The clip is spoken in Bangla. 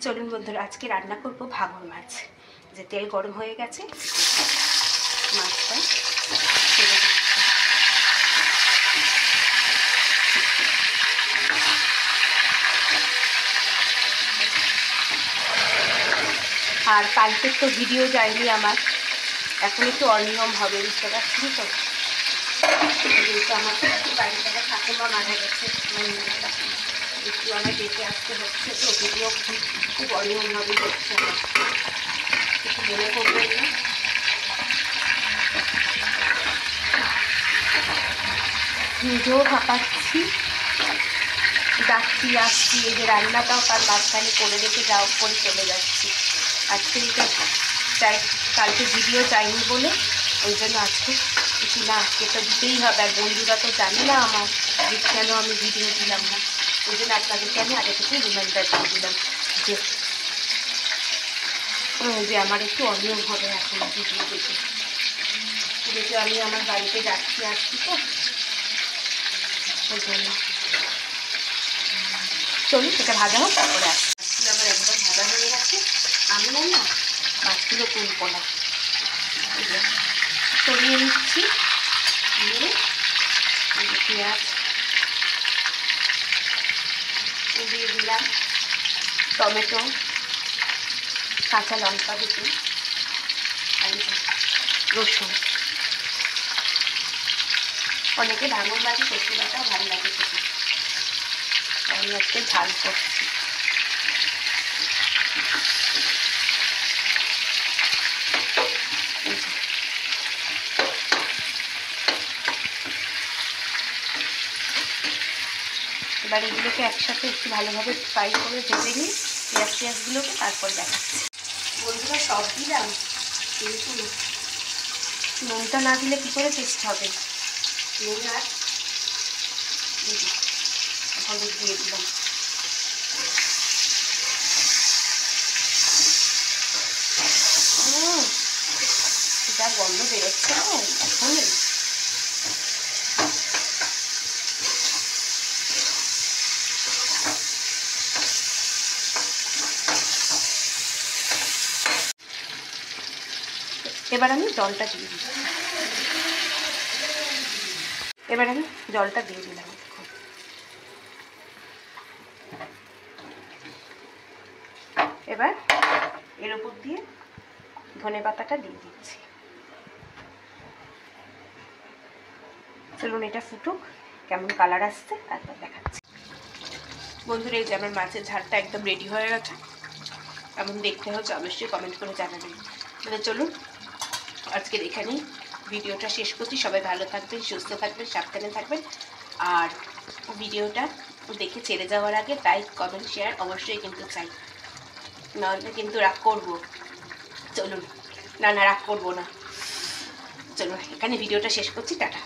চলুন বন্ধুরা, আজকে রান্না করব ভাঙন মাছ। যে তেল গরম হয়ে গেছে, মাছটা ছেড়ে দিচ্ছি। আর কালকে তো ভিডিও যায়নি আমার, এখন একটু অনিয়ম হবে, বুঝতে পারছেন তো। যেহেতু আমার বাড়ি থেকে ঠাকুমা মারা গেছে, একটু আমার দেখে আসতে হচ্ছে, তো ভিডিও খুব অনিয়মভাবে হচ্ছে আমার, কিছু মনে করবেন না। নিজেও ভাপাচ্ছি, যাচ্ছি আসছি, এই যে রান্নাটাও তার মাঝখানে করে রেখে যাও করে চলে যাচ্ছি। আজকে এটা চাই, কালকে ভিডিও চাইনি বলে ওই জন্য আজকে কিছু না, আজকে তো দিতেই হবে। আর বন্ধুরা তো জানে না আমার যে কেন আমি ভিডিও দিলাম না, ওই জন্য আপনাদেরকে আমি আগে থেকে রিমাইন্ডার করে দিলাম যে আমার একটু অনিয়ম হবে এখন ভিডিও দেখে, যেহেতু আমি আমার বাড়িতে যাচ্ছি আসছি, তো ওই জন্য। চলুন সেটা ভাজা হোক, তারপরে আসছি। মাছগুলো আবার একদম ভাজা হয়ে গেছে। আমি না মাছগুলো তুলবো না, সরিয়ে নিচ্ছি, দিয়ে পেঁয়াজ দিয়ে দিলাম, টমেটো, কাঁচা লঙ্কা দুটো, আর রসুন। অনেকে ভাঙন মাছে সর্ষে বাটাও ভালো লাগে খেতে, আমি আজকে ঝাল করছি। এবার এগুলোকে একসাথে একটু ভালোভাবে ফ্রাই করে ভেজে নিই, পেঁয়াজগুলোকে, তারপর দেখাচ্ছি। বন্ধুরা সব দিলাম, কিন্তু নুনটা না দিলে কী করে টেস্ট হবে। নুন আর হলুদ দিয়ে দিলাম। যা গন্ধ বেরোচ্ছে না এখন। এবার আমি জলটা দিয়ে দিচ্ছি, এবার আমি জলটা দিয়ে দিলাম। এবার এর উপর দিয়ে ধনে পাতাটা দিয়ে দিচ্ছি। চলুন এটা ফুটুক, কেমন কালার আসছে তারপর দেখাচ্ছি। বন্ধুরা এই যে আমার মাছের ঝালটা একদম রেডি হয়ে গেছে, এমন দেখতে হচ্ছে অবশ্যই কমেন্ট করে জানাবেন। মানে চলুন আজকের এখানেই ভিডিওটা শেষ করছি। সবাই ভালো থাকবেন, সুস্থ থাকবেন, সাবধানে থাকবেন। আর ভিডিওটা দেখে ছেড়ে যাওয়ার আগে লাইক কমেন্ট শেয়ার অবশ্যই কিন্তু চাই, নাহলে কিন্তু রাগ করবো। চলুন, না রাগ করবো না। চলুন এখানে ভিডিওটা শেষ করছি, টাটা।